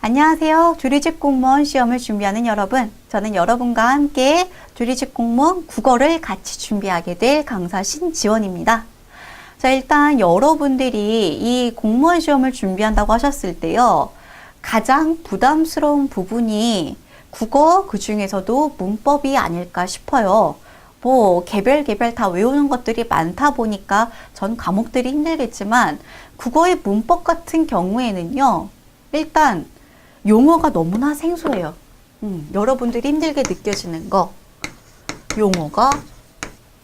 안녕하세요. 주리집 공무원 시험을 준비하는 여러분. 저는 여러분과 함께 주리집 공무원 국어를 같이 준비하게 될 강사 신지원입니다. 자, 일단 여러분들이 이 공무원 시험을 준비한다고 하셨을 때요. 가장 부담스러운 부분이 국어 그 중에서도 문법이 아닐까 싶어요. 뭐 개별 다 외우는 것들이 많다 보니까 전 과목들이 힘들겠지만 국어의 문법 같은 경우에는요. 일단 용어가 너무나 생소해요. 여러분들이 힘들게 느껴지는 거 용어가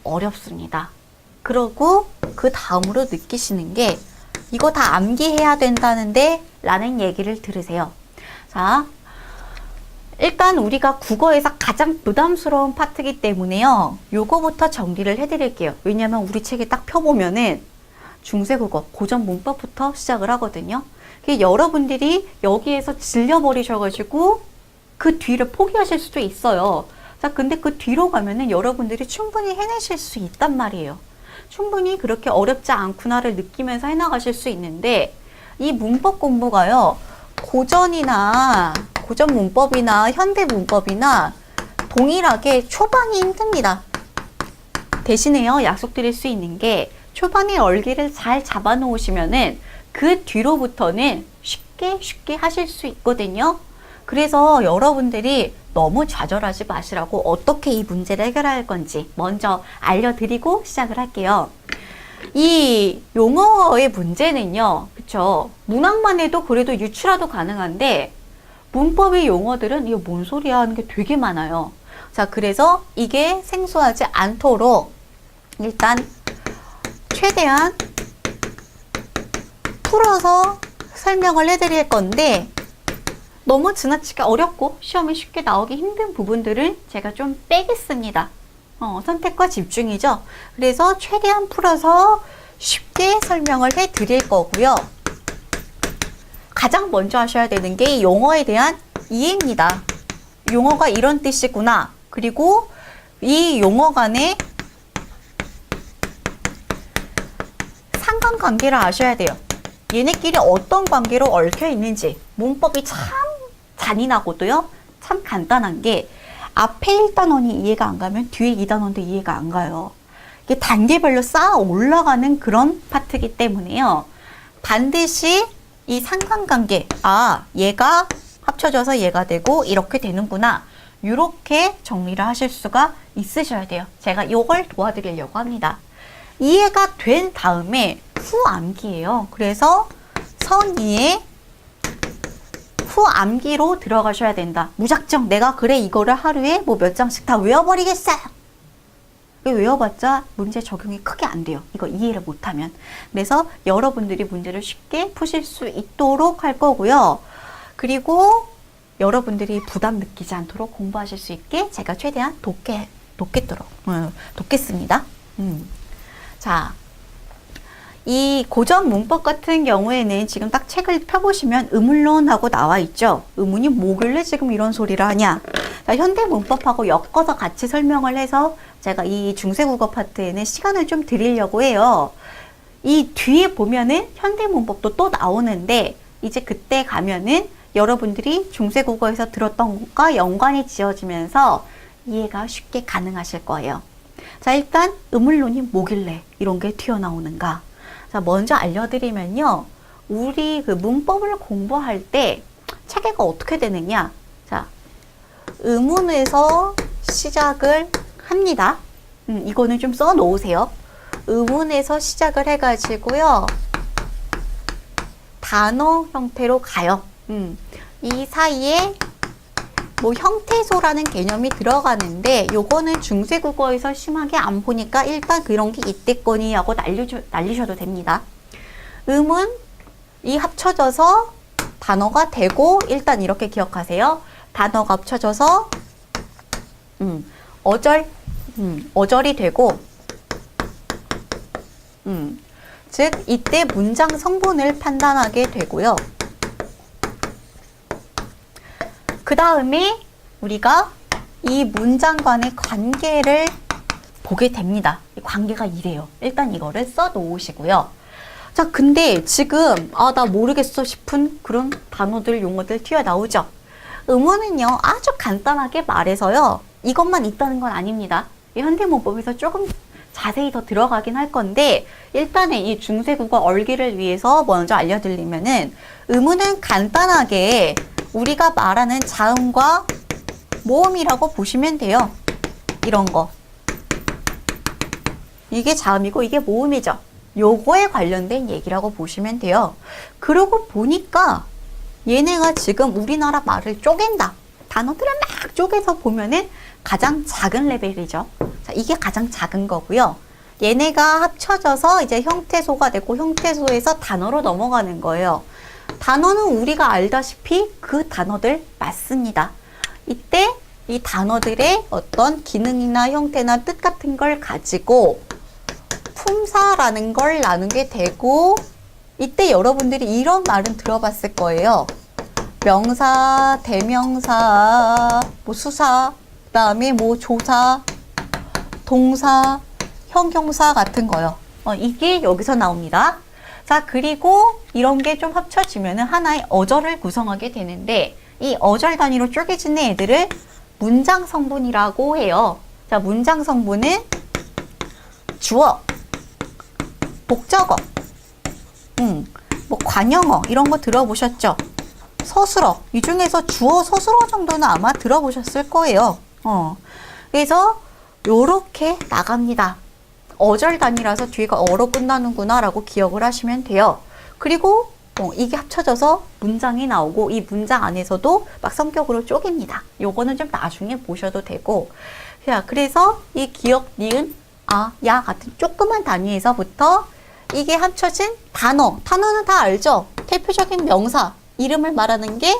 어렵습니다. 그리고 그 다음으로 느끼시는 게 이거 다 암기해야 된다는데 라는 얘기를 들으세요. 자, 일단 우리가 국어에서 가장 부담스러운 파트이기 때문에요. 요거부터 정리를 해드릴게요. 왜냐면 우리 책에 딱 펴보면은 중세국어, 고전 문법부터 시작을 하거든요. 여러분들이 여기에서 질려버리셔가지고 그 뒤를 포기하실 수도 있어요. 자, 근데 그 뒤로 가면은 여러분들이 충분히 해내실 수 있단 말이에요. 충분히 그렇게 어렵지 않구나를 느끼면서 해나가실 수 있는데 이 문법 공부가요. 고전 문법이나 현대 문법이나 동일하게 초반이 힘듭니다. 대신에요. 약속드릴 수 있는 게 초반에 얼기를 잘 잡아 놓으시면은 그 뒤로부터는 쉽게 하실 수 있거든요. 그래서 여러분들이 너무 좌절하지 마시라고 어떻게 이 문제를 해결할 건지 먼저 알려드리고 시작을 할게요. 이 용어의 문제는요. 그쵸? 문학만 해도 그래도 유추라도 가능한데 문법의 용어들은 이거 뭔 소리야 하는 게 되게 많아요. 자, 그래서 이게 생소하지 않도록 일단 최대한 풀어서 설명을 해드릴 건데 너무 지나치게 어렵고 시험에 쉽게 나오기 힘든 부분들은 제가 좀 빼겠습니다. 선택과 집중이죠. 그래서 최대한 풀어서 쉽게 설명을 해드릴 거고요. 가장 먼저 하셔야 되는 게 용어에 대한 이해입니다. 용어가 이런 뜻이구나. 그리고 이 용어 간의 상관관계를 아셔야 돼요. 얘네끼리 어떤 관계로 얽혀 있는지. 문법이 참 잔인하고도요. 참 간단한 게 앞에 1단원이 이해가 안 가면 뒤에 2단원도 이해가 안 가요. 이게 단계별로 쌓아 올라가는 그런 파트이기 때문에요. 반드시 이 상관관계, 얘가 합쳐져서 얘가 되고 이렇게 되는구나. 이렇게 정리를 하실 수가 있으셔야 돼요. 제가 이걸 도와드리려고 합니다. 이해가 된 다음에 후암기예요. 그래서 선이해 후암기로 들어가셔야 된다. 무작정 내가 그래 이거를 하루에 뭐 몇 장씩 다 외워버리겠어요. 외워봤자 문제 적용이 크게 안 돼요. 이거 이해를 못하면. 그래서 여러분들이 문제를 쉽게 푸실 수 있도록 할 거고요. 그리고 여러분들이 부담 느끼지 않도록 공부하실 수 있게 제가 최대한 돕겠습니다. 자, 이 고전 문법 같은 경우에는 지금 딱 책을 펴보시면 의문론하고 나와 있죠. 의문이 뭐길래 지금 이런 소리를 하냐. 자, 현대 문법하고 엮어서 같이 설명을 해서 제가 이 중세국어 파트에는 시간을 좀 드리려고 해요. 이 뒤에 보면은 현대 문법도 또 나오는데 이제 그때 가면은 여러분들이 중세국어에서 들었던 것과 연관이 지어지면서 이해가 쉽게 가능하실 거예요. 자, 일단 의문론이 뭐길래 이런 게 튀어나오는가. 자, 먼저 알려드리면요. 우리 그 문법을 공부할 때 체계가 어떻게 되느냐. 자, 의문에서 시작을 합니다. 이거는 좀 써 놓으세요. 의문에서 시작을 해가지고요. 단어 형태로 가요. 이 사이에 뭐 형태소라는 개념이 들어가는데 요거는 중세국어에서 심하게 안 보니까 일단 그런 게 있댔거니 하고 날리셔도 됩니다. 이 합쳐져서 단어가 되고 일단 이렇게 기억하세요. 단어가 합쳐져서 어절이 되고 즉 이때 문장 성분을 판단하게 되고요. 그 다음에 우리가 이 문장 간의 관계를 보게 됩니다. 이 관계가 이래요. 일단 이거를 써 놓으시고요. 자, 근데 지금 나 모르겠어 싶은 그런 단어들, 용어들 튀어나오죠. 음어는요, 아주 간단하게 말해서요, 이것만 있다는 건 아닙니다. 이 현대문법에서 조금 자세히 더 들어가긴 할 건데, 일단은 이 중세국어 얼기를 위해서 먼저 알려드리면은, 음은 간단하게 우리가 말하는 자음과 모음이라고 보시면 돼요. 이런 거. 이게 자음이고 이게 모음이죠. 요거에 관련된 얘기라고 보시면 돼요. 그러고 보니까 얘네가 지금 우리나라 말을 쪼갠다. 단어들을 막 쪼개서 보면은 가장 작은 레벨이죠. 자, 이게 가장 작은 거고요. 얘네가 합쳐져서 이제 형태소가 되고 형태소에서 단어로 넘어가는 거예요. 단어는 우리가 알다시피 그 단어들 맞습니다. 이때 이 단어들의 어떤 기능이나 형태나 뜻 같은 걸 가지고 품사라는 걸 나누게 되고, 이때 여러분들이 이런 말은 들어봤을 거예요. 명사, 대명사, 뭐 수사, 그 다음에 뭐 조사, 동사, 형용사 같은 거요. 이게 여기서 나옵니다. 자, 그리고 이런 게 좀 합쳐지면 하나의 어절을 구성하게 되는데, 이 어절 단위로 쪼개진 애들을 문장 성분이라고 해요. 자, 문장 성분은 주어, 목적어, 뭐 관형어 이런 거 들어보셨죠? 서술어, 이 중에서 주어, 서술어 정도는 아마 들어보셨을 거예요. 그래서 요렇게 나갑니다. 어절 단위라서 뒤가 어로 끝나는구나 라고 기억을 하시면 돼요. 그리고 이게 합쳐져서 문장이 나오고, 이 문장 안에서도 막 성격으로 쪼갭니다. 요거는 좀 나중에 보셔도 되고, 자, 그래서 이 기억, 니은, 아, 야 같은 조그만 단위에서부터 이게 합쳐진 단어는 다 알죠? 대표적인 명사, 이름을 말하는 게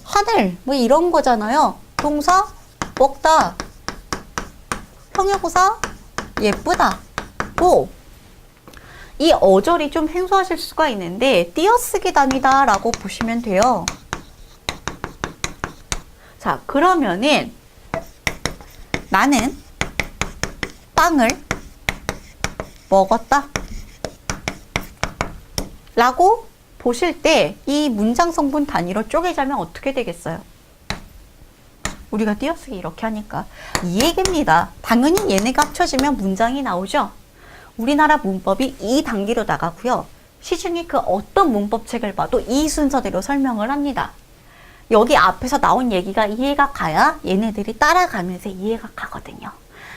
하늘, 뭐 이런 거잖아요. 동사, 먹다. 형용사, 예쁘다. 고. 이 어절이 좀 생소하실 수가 있는데 띄어쓰기 단위다 라고 보시면 돼요. 자, 그러면은 나는 빵을 먹었다 라고 보실 때 이 문장 성분 단위로 쪼개자면 어떻게 되겠어요? 우리가 띄어쓰기 이렇게 하니까 이 얘기입니다. 당연히 얘네가 합쳐지면 문장이 나오죠. 우리나라 문법이 이 단계로 나가고요. 시중에 그 어떤 문법책을 봐도 이 순서대로 설명을 합니다. 여기 앞에서 나온 얘기가 이해가 가야 얘네들이 따라가면서 이해가 가거든요.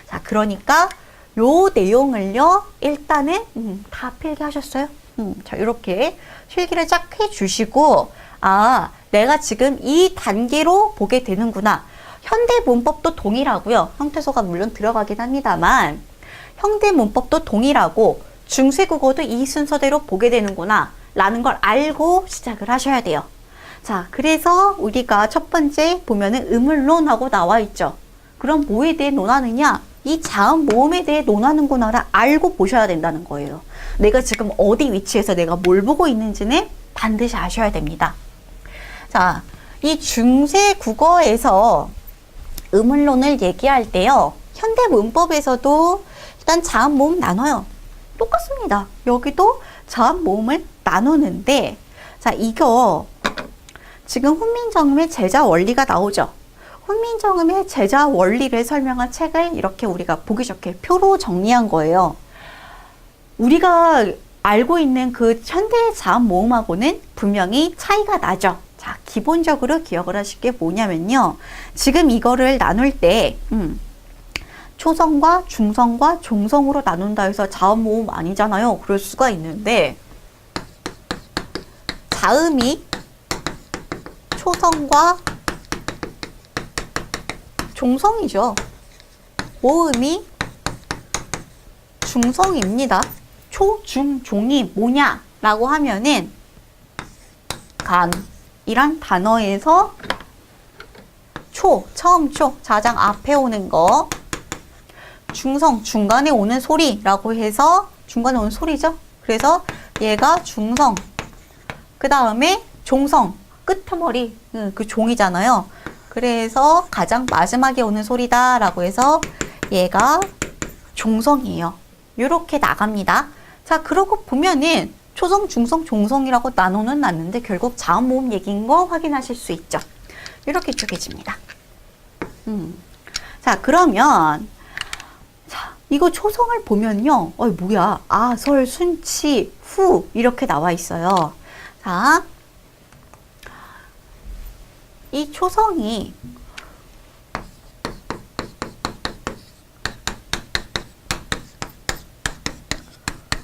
자, 그러니까 요 내용을요, 일단은 다 필기하셨어요? 자, 이렇게 필기를 쫙 해주시고, 아, 내가 지금 이 단계로 보게 되는구나. 현대 문법도 동일하고요. 형태소가 물론 들어가긴 합니다만 현대 문법도 동일하고 중세국어도 이 순서대로 보게 되는구나 라는 걸 알고 시작을 하셔야 돼요. 자, 그래서 우리가 첫 번째 보면은 음을론하고 나와 있죠. 그럼 뭐에 대해 논하느냐? 이 자음 모음에 대해 논하는구나를 알고 보셔야 된다는 거예요. 내가 지금 어디 위치에서 내가 뭘 보고 있는지는 반드시 아셔야 됩니다. 자, 이 중세국어에서 음을론을 얘기할 때요, 현대 문법에서도 일단 자음 모음 나눠요. 똑같습니다. 여기도 자음 모음을 나누는데, 자, 이거 지금 훈민정음의 제자 원리가 나오죠. 훈민정음의 제자 원리를 설명한 책을 이렇게 우리가 보기 좋게 표로 정리한 거예요. 우리가 알고 있는 그 현대 자음 모음하고는 분명히 차이가 나죠. 자, 기본적으로 기억을 하실 게 뭐냐면요. 지금 이거를 나눌 때 초성과 중성과 종성으로 나눈다 해서 자음 모음 아니잖아요. 그럴 수가 있는데, 자음이 초성과 종성이죠. 모음이 중성입니다. 초, 중, 종이 뭐냐? 라고 하면은 간이란 단어에서 초, 처음 초, 자장 앞에 오는 거, 중성, 중간에 오는 소리라고 해서 중간에 오는 소리죠. 그래서 얘가 중성, 그 다음에 종성, 끄트머리, 그 종이잖아요. 그래서 가장 마지막에 오는 소리다 라고 해서 얘가 종성이에요. 이렇게 나갑니다. 자, 그러고 보면은 초성, 중성, 종성이라고 나눠는 놨는데 결국 자음, 모음 얘기인 거 확인하실 수 있죠. 이렇게 쪼개집니다. 자, 그러면 자, 이거 초성을 보면요. 뭐야? 아, 설, 순, 치, 후 이렇게 나와 있어요. 자, 이 초성이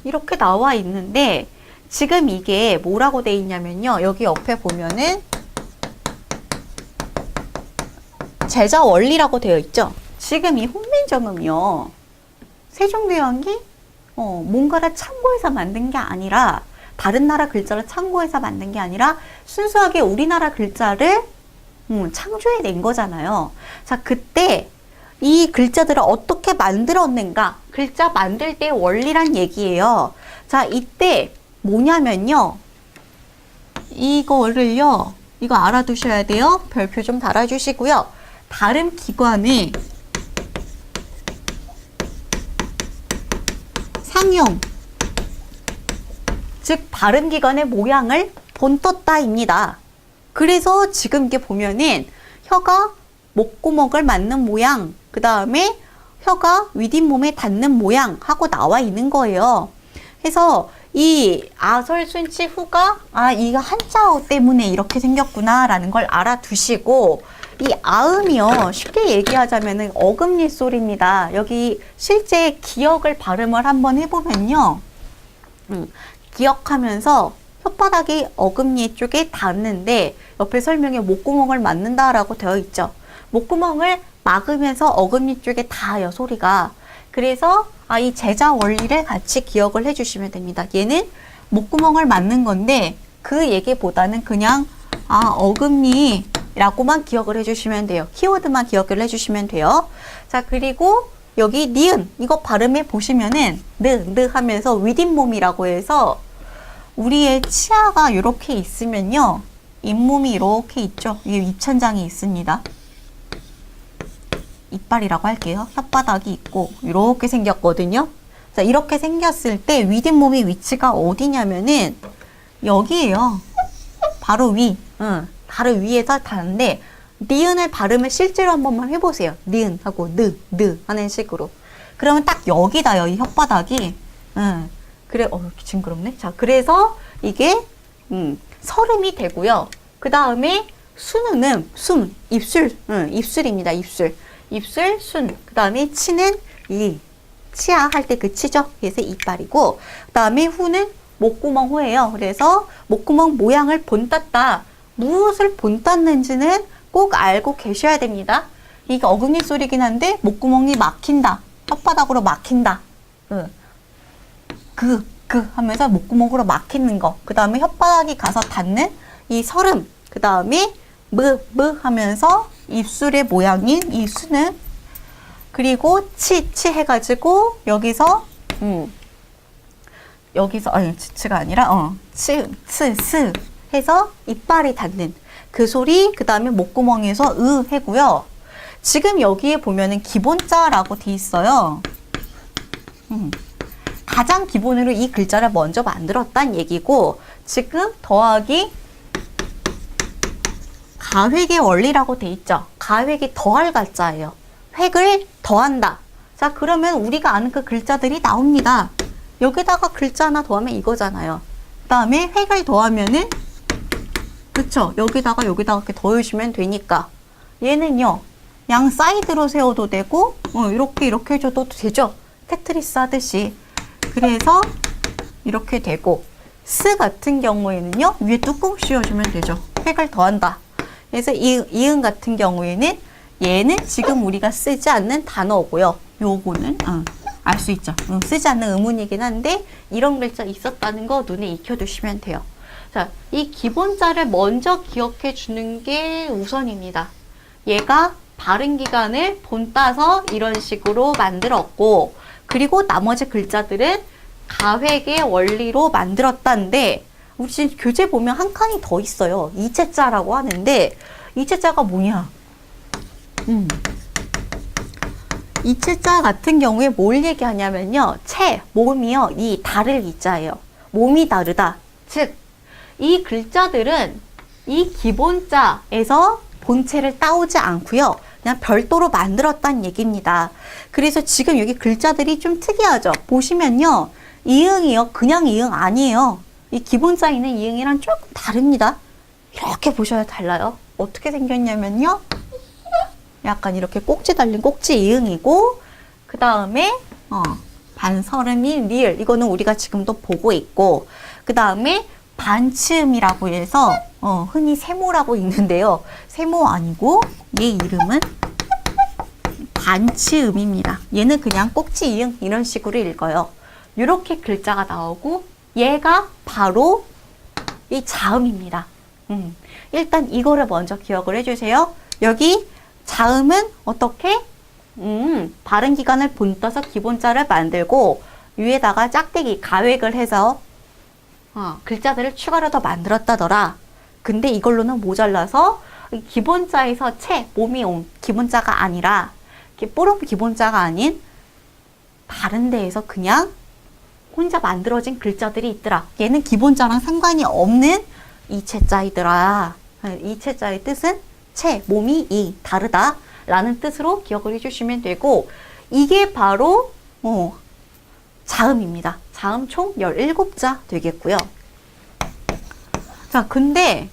이렇게 나와 있는데 지금 이게 뭐라고 돼 있냐면요. 여기 옆에 보면은 제자 원리라고 되어 있죠. 지금 이 훈민정음이요. 세종대왕이 뭔가를 참고해서 만든 게 아니라 다른 나라 글자를 참고해서 만든 게 아니라 순수하게 우리나라 글자를 창조해낸 거잖아요. 자, 그때 이 글자들을 어떻게 만들었는가? 글자 만들 때 원리란 얘기예요. 자, 이때 뭐냐면요. 이거를요. 이거 알아두셔야 돼요. 별표 좀 달아주시고요. 발음 기관의 상형, 즉 발음 기관의 모양을 본떴다입니다. 그래서 지금 이게 보면은 혀가 목구멍을 맞는 모양, 그 다음에 혀가 윗잇몸에 닿는 모양 하고 나와 있는 거예요. 그래서 이 아설순치 후가 이거 한자어 때문에 이렇게 생겼구나 라는 걸 알아두시고, 이 아음이요, 쉽게 얘기하자면은 어금니 소리입니다. 여기 실제 기억을 발음을 한번 해보면요, 기억하면서 혓바닥이 어금니 쪽에 닿는데 옆에 설명에 목구멍을 맞는다라고 되어 있죠. 목구멍을 막으면서 어금니 쪽에 닿아요, 소리가. 그래서 이 제자 원리를 같이 기억을 해주시면 됩니다. 얘는 목구멍을 맞는 건데 그 얘기보다는 그냥 어금니라고만 기억을 해주시면 돼요. 키워드만 기억을 해주시면 돼요. 자, 그리고 여기 니은 이거 발음해 보시면은 느 하면서 윗잇몸이라고 해서 우리의 치아가 이렇게 있으면요, 잇몸이 이렇게 있죠. 이게 입천장이 있습니다. 이빨이라고 할게요. 혓바닥이 있고 이렇게 생겼거든요. 자, 이렇게 생겼을 때 윗잇몸의 위치가 어디냐면은 여기에요. 바로 위. 바로 위에서 닿는데 니은을 발음을 실제로 한 번만 해보세요. 니은 하고 느 하는 식으로. 그러면 딱 여기다요, 이 혓바닥이. 그래, 징그럽네. 자, 그래서 이게 설음이 되고요. 그 다음에 순은 입술, 입술입니다. 입술, 순. 그 다음에 치는 이 치아 할 때 그 치죠. 그래서 이빨이고, 그 다음에 후는 목구멍 후예요. 그래서 목구멍 모양을 본땄다. 무엇을 본땄는지는 꼭 알고 계셔야 됩니다. 이게 어금니 소리긴 한데 목구멍이 막힌다. 혓바닥으로 막힌다. 하면서 목구멍으로 막히는 거. 그 다음에 혓바닥이 가서 닿는 이 설음. 그 다음에 무 하면서 입술의 모양인 이 수는, 그리고 치 해가지고 여기서 치가 아니라 스 해서 이빨이 닿는 그 소리. 그 다음에 목구멍에서 해고요. 지금 여기에 보면은 기본자라고 돼 있어요. 가장 기본으로 이 글자를 먼저 만들었다는 얘기고, 지금 더하기 가획의 원리라고 돼 있죠. 가획이 더할 가자예요. 획을 더한다. 자, 그러면 우리가 아는 그 글자들이 나옵니다. 여기다가 글자 하나 더하면 이거잖아요. 그 다음에 획을 더하면은, 그쵸? 여기다가 이렇게 더해주시면 되니까. 얘는요, 양 사이드로 세워도 되고, 이렇게 해줘도 되죠. 테트리스 하듯이. 그래서 이렇게 되고, 스 같은 경우에는요, 위에 뚜껑 씌워주면 되죠. 획을 더한다. 그래서 이응 같은 경우에는 얘는 지금 우리가 쓰지 않는 단어고요. 요거는 알 수 있죠. 쓰지 않는 의문이긴 한데 이런 글자 있었다는 거 눈에 익혀두시면 돼요. 자, 이 기본자를 먼저 기억해 주는 게 우선입니다. 얘가 발음 기관을 본따서 이런 식으로 만들었고, 그리고 나머지 글자들은 가획의 원리로 만들었다는데, 우리 지금 교재 보면 한 칸이 더 있어요. 이체자라고 하는데, 이체자가 뭐냐? 이체자 같은 경우에 뭘 얘기하냐면요. 채, 몸이요. 이 다를 이자예요. 몸이 다르다. 즉, 이 글자들은 이 기본자에서 본체를 따오지 않고요. 그냥 별도로 만들었다는 얘기입니다. 그래서 지금 여기 글자들이 좀 특이하죠. 보시면요. 이응이요. 그냥 이응 아니에요. 이 기본자에 있는 이응이랑 조금 다릅니다. 이렇게 보셔야 달라요. 어떻게 생겼냐면요. 약간 이렇게 꼭지 달린 꼭지 이응이고, 그 다음에 반설음이 리을, 이거는 우리가 지금도 보고 있고, 그 다음에 반치음이라고 해서 흔히 세모라고 읽는데요. 세모 아니고 얘 이름은 반치음입니다. 얘는 그냥 꼭지 이응 이런 식으로 읽어요. 이렇게 글자가 나오고 얘가 바로 이 자음입니다. 일단 이거를 먼저 기억을 해주세요. 여기 자음은 어떻게? 발음 기관을 본떠서 기본자를 만들고 위에다가 짝대기 가획을 해서 글자들을 추가로 더 만들었다더라. 근데 이걸로는 모자라서 기본자에서 채, 몸이 온 기본자가 아니라 뽀록 기본자가 아닌 다른 데에서 그냥 혼자 만들어진 글자들이 있더라. 얘는 기본자랑 상관이 없는 이체자이더라. 이체자의 뜻은 채, 몸이 이, 다르다 라는 뜻으로 기억을 해주시면 되고, 이게 바로 자음입니다. 자음 총 17자 되겠고요. 자, 근데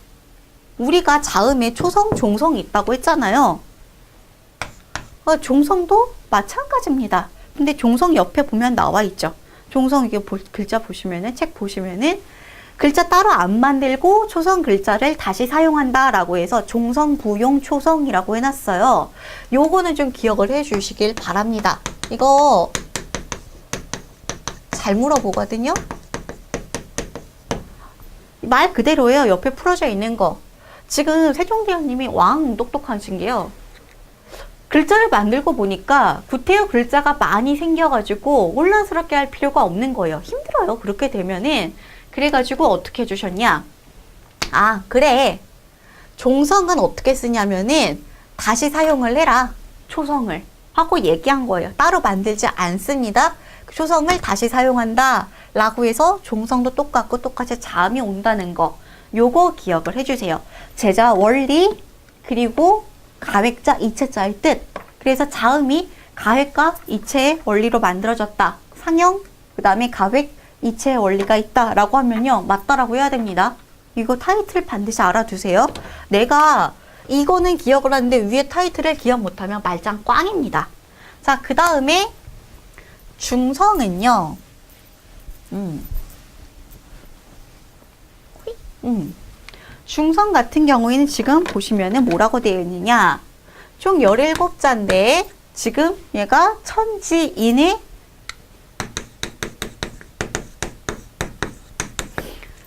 우리가 자음에 초성, 종성이 있다고 했잖아요. 종성도 마찬가지입니다. 근데 종성 옆에 보면 나와 있죠. 종성 이게 글자 보시면은, 책 보시면은 글자 따로 안 만들고 초성 글자를 다시 사용한다 라고 해서 종성, 부용, 초성이라고 해놨어요. 요거는 좀 기억을 해 주시길 바랍니다. 이거 잘 물어보거든요. 말 그대로예요. 옆에 풀어져 있는 거. 지금 세종대왕님이 왕 똑똑하신 게요. 글자를 만들고 보니까 구태여 글자가 많이 생겨가지고 혼란스럽게 할 필요가 없는 거예요. 힘들어요. 그렇게 되면은. 그래가지고 어떻게 해주셨냐. 아, 그래. 종성은 어떻게 쓰냐면은 다시 사용을 해라. 초성을. 하고 얘기한 거예요. 따로 만들지 않습니다. 초성을 다시 사용한다. 라고 해서 종성도 똑같고 똑같이 자음이 온다는 거. 요거 기억을 해주세요. 제자 원리, 그리고 가획자, 이체자의 뜻. 그래서 자음이 가획과 이체의 원리로 만들어졌다. 상형, 그 다음에 가획, 이체의 원리가 있다 라고 하면요. 맞다라고 해야 됩니다. 이거 타이틀 반드시 알아두세요. 내가 이거는 기억을 하는데 위에 타이틀을 기억 못하면 말짱 꽝입니다. 자, 그 다음에 중성은요. 중성 같은 경우에는 지금 보시면은 뭐라고 되어 있느냐. 총 17자인데 지금 얘가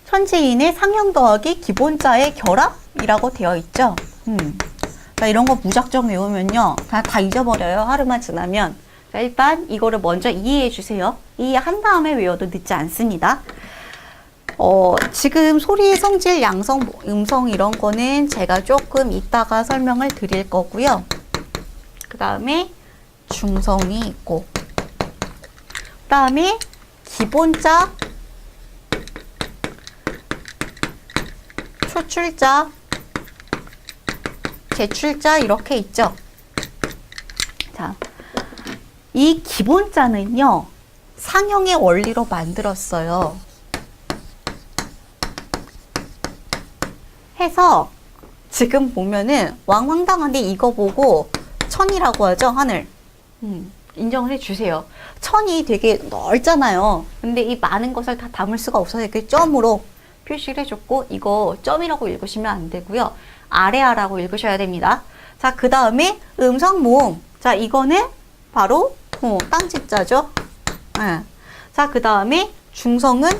천지인의 상형 더하기 기본자의 결합이라고 되어 있죠. 자, 이런 거 무작정 외우면요. 다 잊어버려요. 하루만 지나면. 자, 일단 이거를 먼저 이해해 주세요. 이해한 다음에 외워도 늦지 않습니다. 지금 소리의 성질, 양성, 음성 이런 거는 제가 조금 이따가 설명을 드릴 거고요. 그 다음에 중성이 있고, 그 다음에 기본자, 초출자, 제출자 이렇게 있죠. 자, 이 기본자는요, 상형의 원리로 만들었어요. 해서 지금 보면은 왕황당한데 이거 보고 천이라고 하죠. 하늘. 인정을 해주세요. 천이 되게 넓잖아요. 근데 이 많은 것을 다 담을 수가 없어서 이렇게 점으로 표시를 해줬고, 이거 점이라고 읽으시면 안 되고요. 아래아라고 읽으셔야 됩니다. 자, 그 다음에 음성 모음. 자, 이거는 바로 땅집자죠. 네. 자, 그 다음에 중성은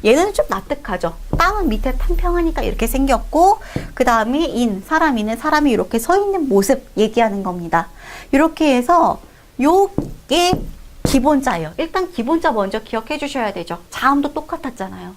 얘는 좀 납득하죠. 땅은 밑에 탕평하니까 이렇게 생겼고, 그 다음에 인, 사람이는 사람이 이렇게 서 있는 모습 얘기하는 겁니다. 이렇게 해서 요게 기본자예요. 일단 기본자 먼저 기억해 주셔야 되죠. 자음도 똑같았잖아요.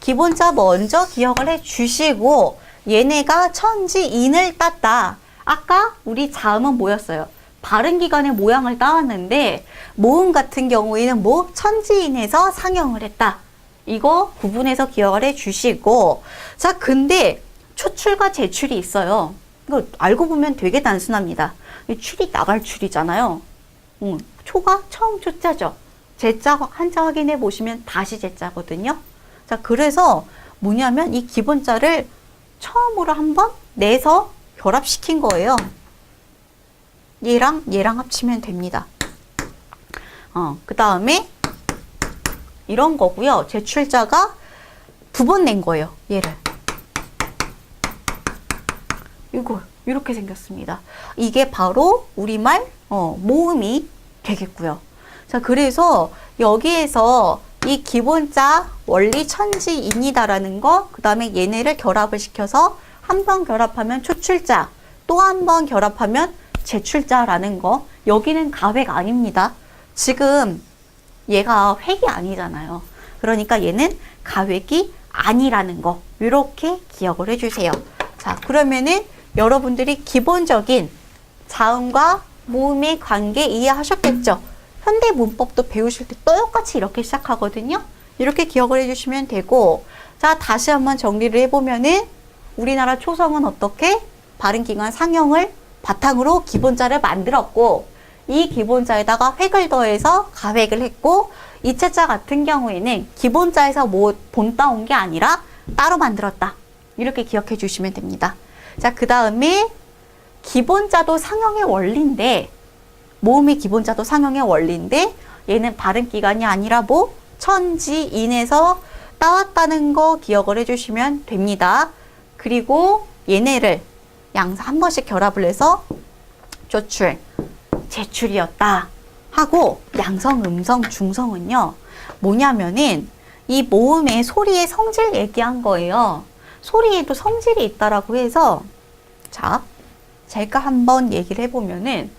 기본자 먼저 기억을 해 주시고, 얘네가 천지인을 땄다. 아까 우리 자음은 뭐였어요? 발음기관의 모양을 따왔는데 모음 같은 경우에는 뭐 천지인에서 상형을 했다. 이거 구분해서 기억을 해주시고, 자, 근데 초출과 제출이 있어요. 이거 알고 보면 되게 단순합니다. 출이 나갈 출이잖아요. 초가 처음 초자죠. 제자 한자 확인해 보시면 다시 제자거든요. 자, 그래서 뭐냐면 이 기본자를 처음으로 한번 내서 결합시킨 거예요. 얘랑 얘랑 합치면 됩니다. 그 다음에 이런 거고요. 제출자가 두 번 낸 거예요. 얘를. 이거 이렇게 생겼습니다. 이게 바로 우리말 모음이 되겠고요. 자, 그래서 여기에서 이 기본자 원리 천지인이다라는 거, 그 다음에 얘네를 결합을 시켜서 한 번 결합하면 초출자, 또 한 번 결합하면 제출자라는 거. 여기는 가획 아닙니다. 지금 얘가 획이 아니잖아요. 그러니까 얘는 가획이 아니라는 거. 이렇게 기억을 해주세요. 자, 그러면은 여러분들이 기본적인 자음과 모음의 관계 이해하셨겠죠? 현대 문법도 배우실 때 똑같이 이렇게 시작하거든요. 이렇게 기억을 해주시면 되고, 자, 다시 한번 정리를 해보면은 우리나라 초성은 어떻게 발음기관 상형을 바탕으로 기본자를 만들었고, 이 기본자에다가 획을 더해서 가획을 했고, 이체자 같은 경우에는 기본자에서 뭐 본따온 게 아니라 따로 만들었다. 이렇게 기억해 주시면 됩니다. 자, 그 다음에 기본자도 상형의 원리인데, 모음의 기본자도 상형의 원리인데, 얘는 발음기관이 아니라 뭐 천지인에서 따왔다는 거 기억을 해주시면 됩니다. 그리고 얘네를 양사 한 번씩 결합을 해서 조출, 제출이었다 하고, 양성, 음성, 중성은요 뭐냐면은 이 모음의 소리의 성질 얘기한 거예요. 소리에도 성질이 있다라고 해서, 자, 제가 한번 얘기를 해보면은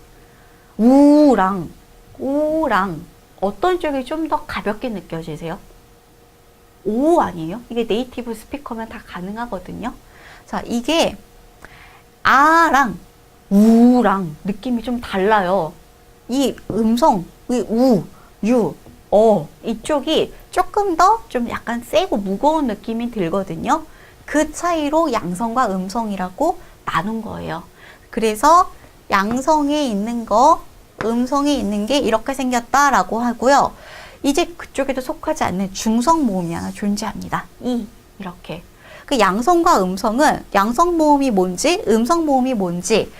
우랑 오랑 어떤 쪽이 좀 더 가볍게 느껴지세요? 오 아니에요? 이게 네이티브 스피커면 다 가능하거든요. 자, 이게 아랑 우랑 느낌이 좀 달라요. 이 음성, 이 우, 유, 이쪽이 조금 더 좀 약간 세고 무거운 느낌이 들거든요. 그 차이로 양성과 음성이라고 나눈 거예요. 그래서 양성에 있는 거, 음성에 있는 게 이렇게 생겼다라고 하고요. 이제 그쪽에도 속하지 않는 중성 모음이 하나 존재합니다. 이렇게. 그 양성과 음성은 양성 모음이 뭔지, 음성 모음이 뭔지,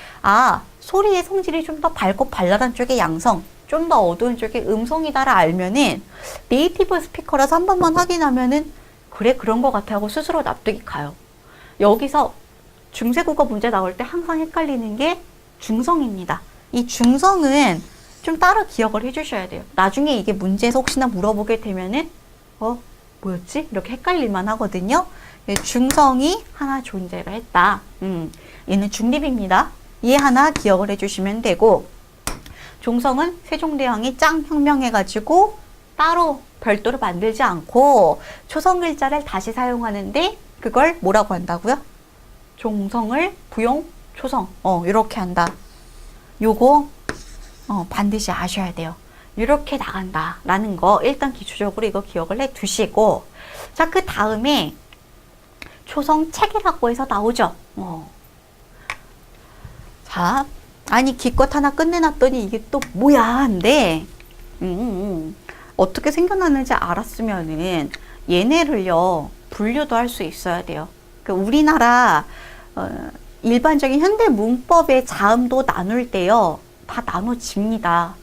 소리의 성질이 좀 더 밝고 발랄한 쪽의 양성, 좀 더 어두운 쪽의 음성이다라 알면은 네이티브 스피커라서 한 번만 확인하면은 그래, 그런 것 같아 하고 스스로 납득이 가요. 여기서 중세국어 문제 나올 때 항상 헷갈리는 게 중성입니다. 이 중성은 좀 따로 기억을 해주셔야 돼요. 나중에 이게 문제에서 혹시나 물어보게 되면은 뭐였지? 이렇게 헷갈릴만 하거든요. 중성이 하나 존재를 했다. 얘는 중립입니다. 얘 하나 기억을 해주시면 되고, 종성은 세종대왕이 짱 혁명해가지고 따로 별도로 만들지 않고 초성 글자를 다시 사용하는데 그걸 뭐라고 한다고요? 종성을 부용 초성 이렇게 한다. 요거 반드시 아셔야 돼요. 이렇게 나간다라는 거 일단 기초적으로 이거 기억을 해 두시고, 자, 그 다음에 초성 체계라고 해서 나오죠. 자, 아니 기껏 하나 끝내놨더니 이게 또 뭐야 한데, 어떻게 생겨났는지 알았으면은 얘네를요 분류도 할 수 있어야 돼요. 그러니까 우리나라 일반적인 현대 문법의 자음도 나눌 때요 다 나눠집니다.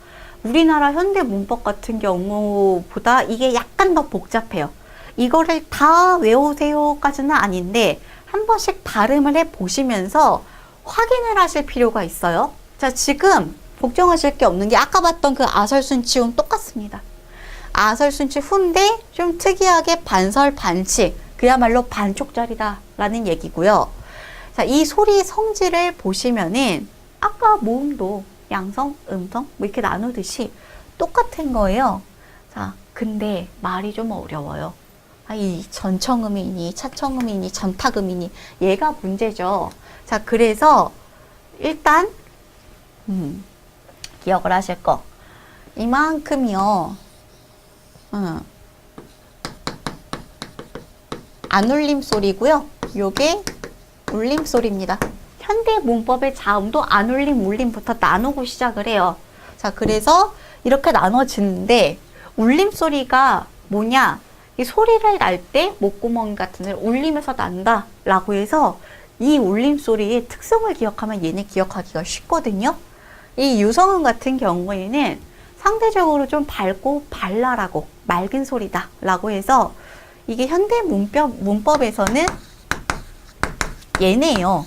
우리나라 현대 문법 같은 경우보다 이게 약간 더 복잡해요. 이거를 다 외우세요까지는 아닌데 한 번씩 발음을 해 보시면서 확인을 하실 필요가 있어요. 자, 지금 걱정하실 게 없는 게 아까 봤던 그 아설순치훈 똑같습니다. 아설순치 훈데 좀 특이하게 반설 반치, 그야말로 반쪽짜리다 라는 얘기고요. 자, 이 소리의 성질을 보시면은 아까 모음도 양성, 음성 뭐 이렇게 나누듯이 똑같은 거예요. 자, 근데 말이 좀 어려워요. 이 전청음이니 차청음이니 전탁음이니 얘가 문제죠. 자, 그래서 일단 기억을 하실 거. 이만큼이요. 안 울림 소리고요. 요게 울림 소리입니다. 현대 문법의 자음도 안 울림, 울림부터 나누고 시작을 해요. 자, 그래서 이렇게 나눠지는데 울림 소리가 뭐냐? 이 소리를 날 때 목구멍 같은 데를 울리면서 난다 라고 해서 이 울림 소리의 특성을 기억하면 얘네 기억하기가 쉽거든요. 이 유성음 같은 경우에는 상대적으로 좀 밝고 발랄하고 맑은 소리다 라고 해서 이게 현대 문법에서는 얘네요.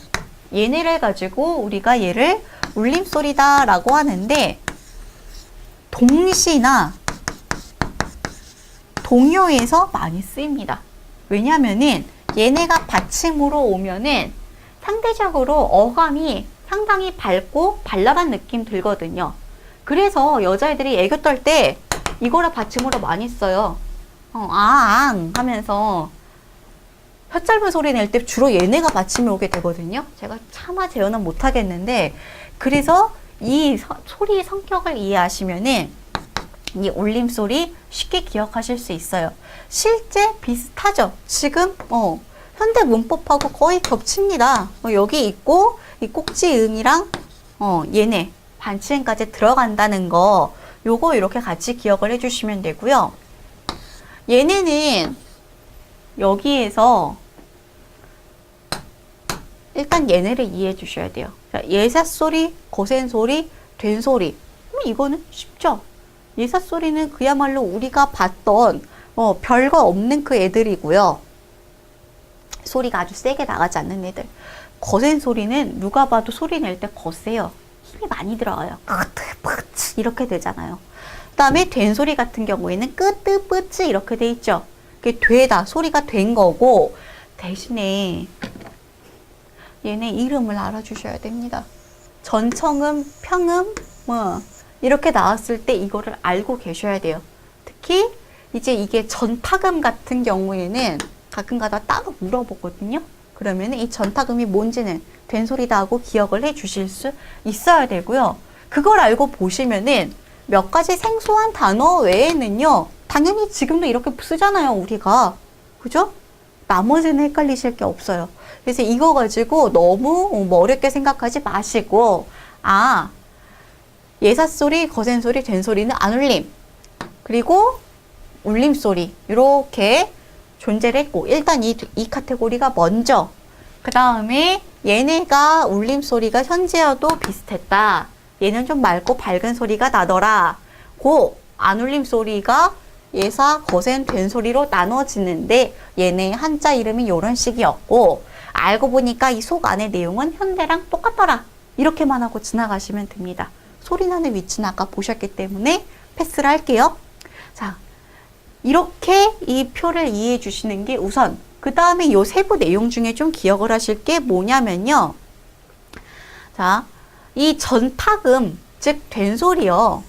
얘네를 가지고 우리가 얘를 울림소리다 라고 하는데 동시나 동요에서 많이 쓰입니다. 왜냐면은 얘네가 받침으로 오면은 상대적으로 어감이 상당히 밝고 발랄한 느낌 들거든요. 그래서 여자애들이 애교 떨 때 이거를 받침으로 많이 써요. 아앙 하면서 혀 짧은 소리 낼 때 주로 얘네가 받침을 오게 되거든요. 제가 차마 재현은 못 하겠는데, 그래서 이 소리의 성격을 이해하시면은 이 울림소리 쉽게 기억하실 수 있어요. 실제 비슷하죠. 지금 현대 문법하고 거의 겹칩니다. 여기 있고 이 꼭지음이랑 얘네 반치음까지 들어간다는 거, 요거 이렇게 같이 기억을 해주시면 되고요. 얘네는 여기에서 일단 얘네를 이해해 주셔야 돼요. 예삿소리, 거센소리, 된소리. 이거는 쉽죠? 예삿소리는 그야말로 우리가 봤던 별거 없는 그 애들이고요. 소리가 아주 세게 나가지 않는 애들. 거센소리는 누가 봐도 소리 낼 때 거세요. 힘이 많이 들어가요. 이렇게 되잖아요. 그 다음에 된소리 같은 경우에는 끄뜨 뿌츠 이렇게 돼 있죠. 그게 되다, 소리가 된 거고, 대신에 얘네 이름을 알아주셔야 됩니다. 전청음, 평음, 이렇게 나왔을 때 이거를 알고 계셔야 돼요. 특히 이제 이게 전타금 같은 경우에는 가끔가다 따로 물어보거든요. 그러면 이 전타금이 뭔지는 된소리다 하고 기억을 해 주실 수 있어야 되고요. 그걸 알고 보시면은 몇 가지 생소한 단어 외에는요, 당연히 지금도 이렇게 쓰잖아요, 우리가. 그죠? 나머지는 헷갈리실 게 없어요. 그래서 이거 가지고 너무 어렵게 생각하지 마시고, 예삿소리, 거센소리, 된소리는 안 울림, 그리고 울림소리, 이렇게 존재를 했고, 일단 이 카테고리가 먼저, 그 다음에 얘네가 울림소리가 현재어도 비슷했다. 얘는 좀 맑고 밝은 소리가 나더라. 안 울림 소리가 예사, 거센, 된 소리로 나눠지는데 얘네 한자 이름이 이런 식이었고, 알고 보니까 이 속 안의 내용은 현대랑 똑같더라. 이렇게만 하고 지나가시면 됩니다. 소리 나는 위치는 아까 보셨기 때문에 패스를 할게요. 자, 이렇게 이 표를 이해해 주시는 게 우선. 그 다음에 이 세부 내용 중에 좀 기억을 하실 게 뭐냐면요. 자, 이 전타금, 즉 된소리요.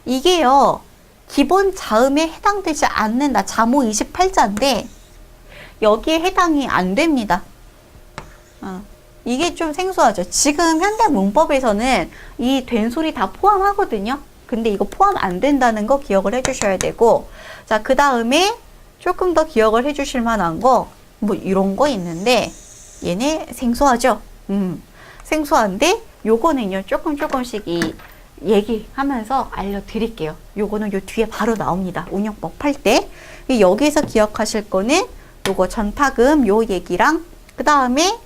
이게요, 기본 자음에 해당되지 않는다. 자모 28자인데 여기에 해당이 안 됩니다. 이게 좀 생소하죠. 지금 현대 문법에서는 이 된소리 다 포함하거든요. 근데 이거 포함 안 된다는 거 기억을 해주셔야 되고, 자, 그 다음에 조금 더 기억을 해주실 만한 거, 이런 거 있는데 얘네 생소하죠. 생소한데 요거는요, 조금씩 얘기하면서 알려드릴게요. 요거는 요 뒤에 바로 나옵니다. 운용법 할 때. 여기에서 기억하실 거는 요거 전타금 요 얘기랑, 그 다음에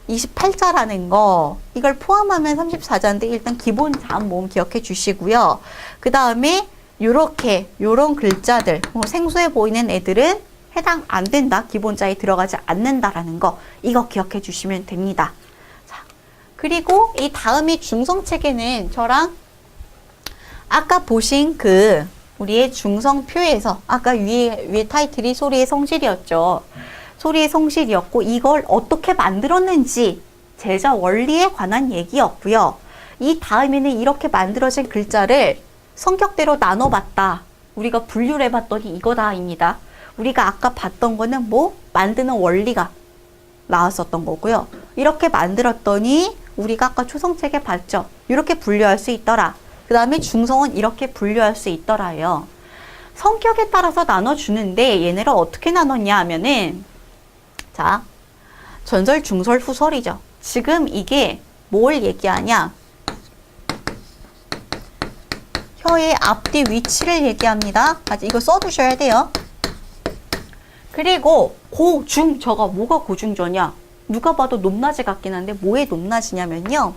28자라는 거, 이걸 포함하면 34자인데 일단 기본 자음 모음 기억해 주시고요. 그 다음에 요런 글자들, 생소해 보이는 애들은 해당 안 된다. 기본자에 들어가지 않는다라는 거, 이거 기억해 주시면 됩니다. 자, 그리고 이 다음이 중성체계는 저랑 아까 보신 우리의 중성표에서 아까 위에 타이틀이 소리의 성질이었죠. 소리의 성질이었고, 이걸 어떻게 만들었는지 제자 원리에 관한 얘기였고요. 이 다음에는 이렇게 만들어진 글자를 성격대로 나눠봤다. 우리가 분류를 해봤더니 이거다입니다. 우리가 아까 봤던 거는 만드는 원리가 나왔었던 거고요. 이렇게 만들었더니 우리가 아까 초성체계 봤죠. 이렇게 분류할 수 있더라. 그 다음에 중성은 이렇게 분류할 수 있더라요. 성격에 따라서 나눠주는데 얘네를 어떻게 나눴냐 하면은 자, 전설, 중설, 후설이죠. 지금 이게 뭘 얘기하냐? 혀의 앞뒤 위치를 얘기합니다. 이거 써두셔야 돼요. 그리고 고, 중, 저가 뭐가 고중저냐? 누가 봐도 높낮이 같긴 한데 뭐의 높낮이냐면요.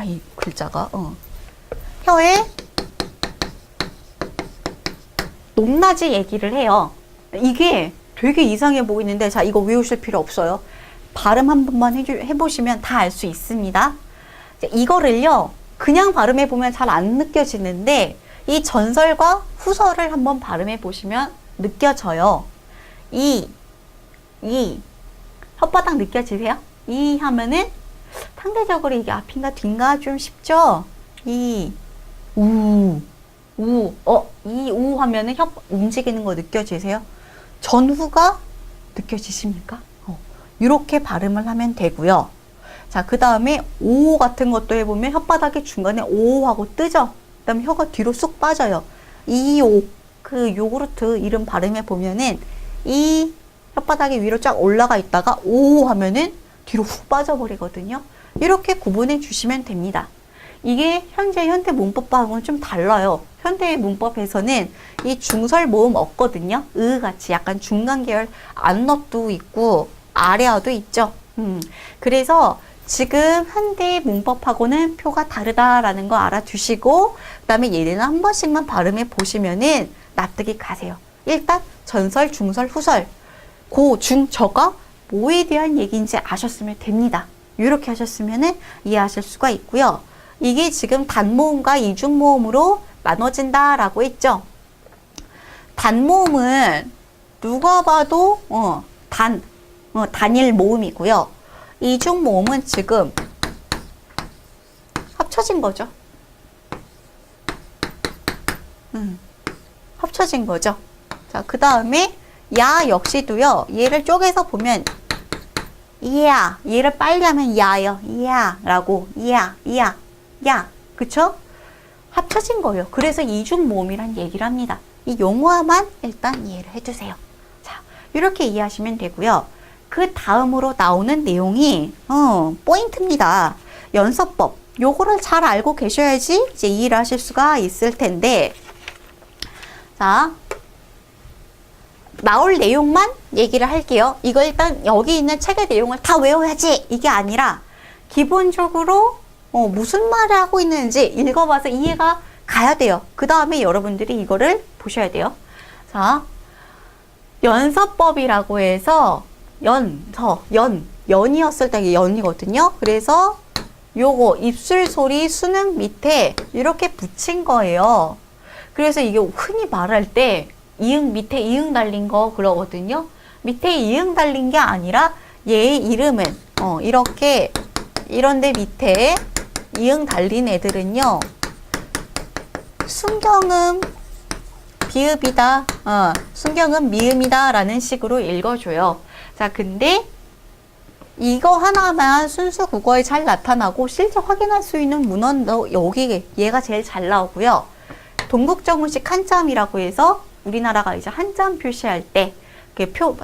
이 글자가 혀의 높낮이 얘기를 해요. 이게 되게 이상해 보이는데 자, 이거 외우실 필요 없어요. 발음 한 번만 해보시면 다 알 수 있습니다. 이거를요, 그냥 발음해 보면 잘 안 느껴지는데 이 전설과 후설을 한번 발음해 보시면 느껴져요. 혓바닥 느껴지세요? 이 하면은 상대적으로 이게 앞인가 뒤인가 좀 쉽죠? 이 우 하면은 혀 움직이는 거 느껴지세요? 전후가 느껴지십니까? 이렇게 발음을 하면 되고요. 자, 그 다음에 오 같은 것도 해보면 혓바닥이 중간에 오 하고 뜨죠? 그 다음에 혀가 뒤로 쑥 빠져요. 이오, 그 요구르트 이름 발음해 보면은 이 혓바닥이 위로 쫙 올라가 있다가 오 하면은 뒤로 훅 빠져버리거든요. 이렇게 구분해 주시면 됩니다. 이게 현재 현대 문법하고는 좀 달라요. 현대 문법에서는 이 중설 모음 없거든요. 같이 약간 중간 계열 안넛도 있고 아래어도 있죠. 그래서 지금 현대 문법하고는 표가 다르다라는 거 알아두시고 그 다음에 얘네는 한 번씩만 발음해 보시면은 납득이 가세요. 일단 전설, 중설, 후설, 고, 중, 저가 뭐에 대한 얘기인지 아셨으면 됩니다. 이렇게 하셨으면은 이해하실 수가 있고요. 이게 지금 단모음과 이중모음으로 나눠진다라고 했죠. 단모음은 누가 봐도 단일 모음이고요. 이중모음은 지금 합쳐진 거죠. 합쳐진 거죠. 자, 그 다음에 야 역시도요. 얘를 쪼개서 보면 이야, 얘를 빨리 하면 야요. 이야 라고 이야, 야, 그쵸? 합쳐진 거예요. 그래서 이중모음이란 얘기를 합니다. 이 용어만 일단 이해를 해주세요. 자, 이렇게 이해하시면 되고요. 그 다음으로 나오는 내용이 포인트입니다. 연서법. 요거를 잘 알고 계셔야지 이제 이해를 하실 수가 있을 텐데, 자, 나올 내용만 얘기를 할게요. 이거 일단 여기 있는 책의 내용을 다 외워야지 이게 아니라 기본적으로 무슨 말을 하고 있는지 읽어봐서 이해가 가야 돼요. 그 다음에 여러분들이 이거를 보셔야 돼요. 자, 연서법이라고 해서 연이었을 때 연이거든요. 그래서 요거 입술 소리 수능 밑에 이렇게 붙인 거예요. 그래서 이게 흔히 말할 때 이응 밑에 이응 달린 거 그러거든요. 밑에 이응 달린 게 아니라 얘의 이름은 이렇게 이런데 밑에 이응 달린 애들은요, 순경음 비읍이다, 순경음 미음이다 라는 식으로 읽어줘요. 자, 근데 이거 하나만 순수 국어에 잘 나타나고 실제 확인할 수 있는 문헌도 여기 얘가 제일 잘 나오고요. 동국정운식 한자음이라고 해서 우리나라가 이제 한자음 표시할 때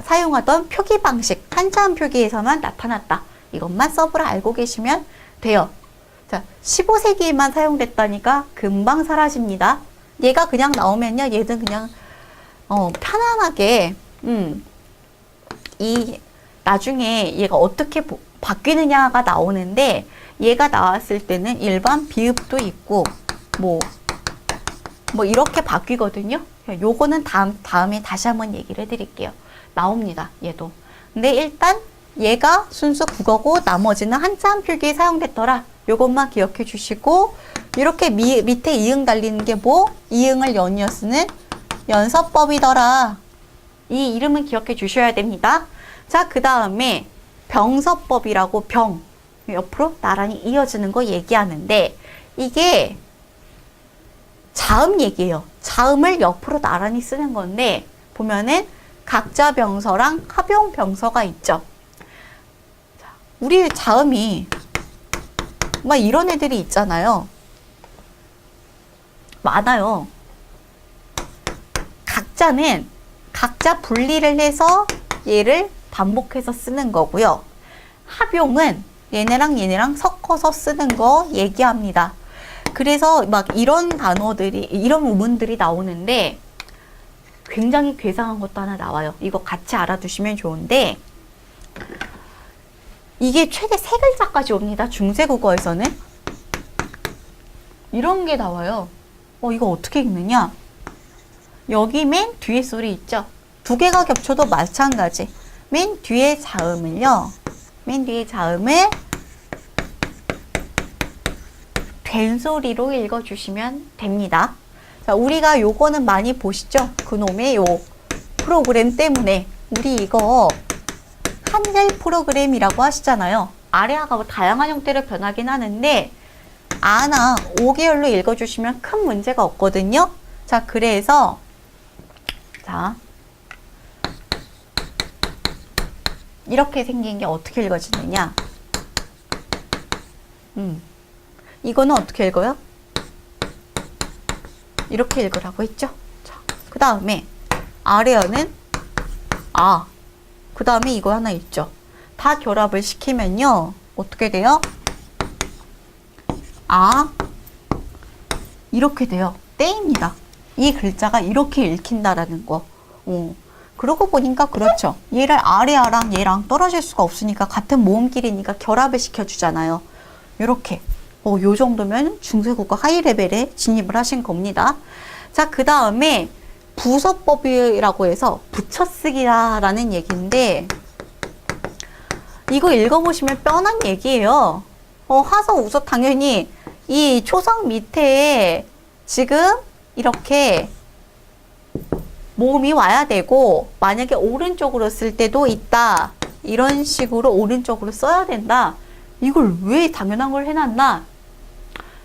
사용하던 표기 방식, 한자음 표기에서만 나타났다. 이것만 서브를 알고 계시면 돼요. 자, 15세기에만 사용됐다니까 금방 사라집니다. 얘가 그냥 나오면요, 얘는 그냥 편안하게 나중에 얘가 어떻게 바뀌느냐가 나오는데, 얘가 나왔을 때는 일반 비읍도 있고 뭐 이렇게 바뀌거든요. 요거는 다음에 다시 한번 얘기를 해드릴게요. 나옵니다, 얘도. 근데 일단 얘가 순수 국어고 나머지는 한자음 표기에 사용됐더라. 요것만 기억해 주시고, 이렇게 밑에 이응 달리는 게 이응을 연이어 쓰는 연서법이더라. 이 이름은 기억해 주셔야 됩니다. 자, 그 다음에 병서법이라고 병 옆으로 나란히 이어지는 거 얘기하는데, 이게 자음 얘기예요. 자음을 옆으로 나란히 쓰는 건데, 보면은 각자 병서랑 합용 병서가 있죠. 자, 우리 자음이 막 이런 애들이 있잖아요. 많아요. 각자는 각자 분리를 해서 얘를 반복해서 쓰는 거고요. 합용은 얘네랑 얘네랑 섞어서 쓰는 거 얘기합니다. 그래서 막 이런 단어들이, 이런 우문들이 나오는데 굉장히 괴상한 것도 하나 나와요. 이거 같이 알아두시면 좋은데, 이게 최대 3글자까지 옵니다. 중세국어에서는. 이런 게 나와요. 이거 어떻게 읽느냐? 여기 맨 뒤에 소리 있죠? 2개가 겹쳐도 마찬가지. 맨 뒤에 자음을요. 맨 뒤에 자음을 된소리로 읽어주시면 됩니다. 자, 우리가 요거는 많이 보시죠? 그놈의 요 프로그램 때문에. 우리 이거 한글 프로그램이라고 하시잖아요. 아래아가 뭐 다양한 형태로 변하긴 하는데 아나 5개월로 읽어주시면 큰 문제가 없거든요. 자, 그래서 자 이렇게 생긴 게 어떻게 읽어지느냐? 이거는 어떻게 읽어요? 이렇게 읽으라고 했죠? 자, 그 다음에 아래어는 아, 그 다음에 이거 하나 있죠? 다 결합을 시키면요 어떻게 돼요? 아, 이렇게 돼요. 떼입니다. 이 글자가 이렇게 읽힌다라는 거. 그러고 보니까 그렇죠. 얘를 아래아랑 얘랑 떨어질 수가 없으니까 같은 모음길이니까 결합을 시켜주잖아요. 요렇게. 요 정도면 중세국어 하이 레벨에 진입을 하신 겁니다. 자, 그 다음에 부서법이라고 해서 붙여쓰기라는 얘기인데, 이거 읽어보시면 뻔한 얘기예요. 하서 웃어 당연히 이 초성 밑에 지금 이렇게 모음이 와야 되고, 만약에 오른쪽으로 쓸 때도 있다. 이런 식으로 오른쪽으로 써야 된다. 이걸 왜 당연한 걸 해놨나?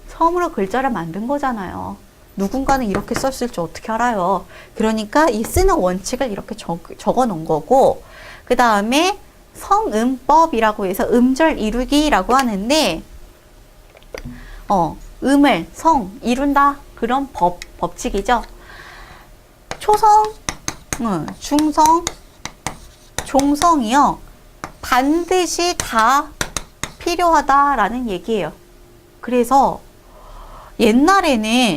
처음으로 글자를 만든 거잖아요. 누군가는 이렇게 썼을 줄 어떻게 알아요? 그러니까 이 쓰는 원칙을 이렇게 적어 놓은 거고, 그 다음에 성음법이라고 해서 음절 이루기라고 하는데, 음을 성 이룬다 그런 법칙이죠. 초성, 중성, 종성이요 반드시 다 필요하다라는 얘기예요. 그래서 옛날에는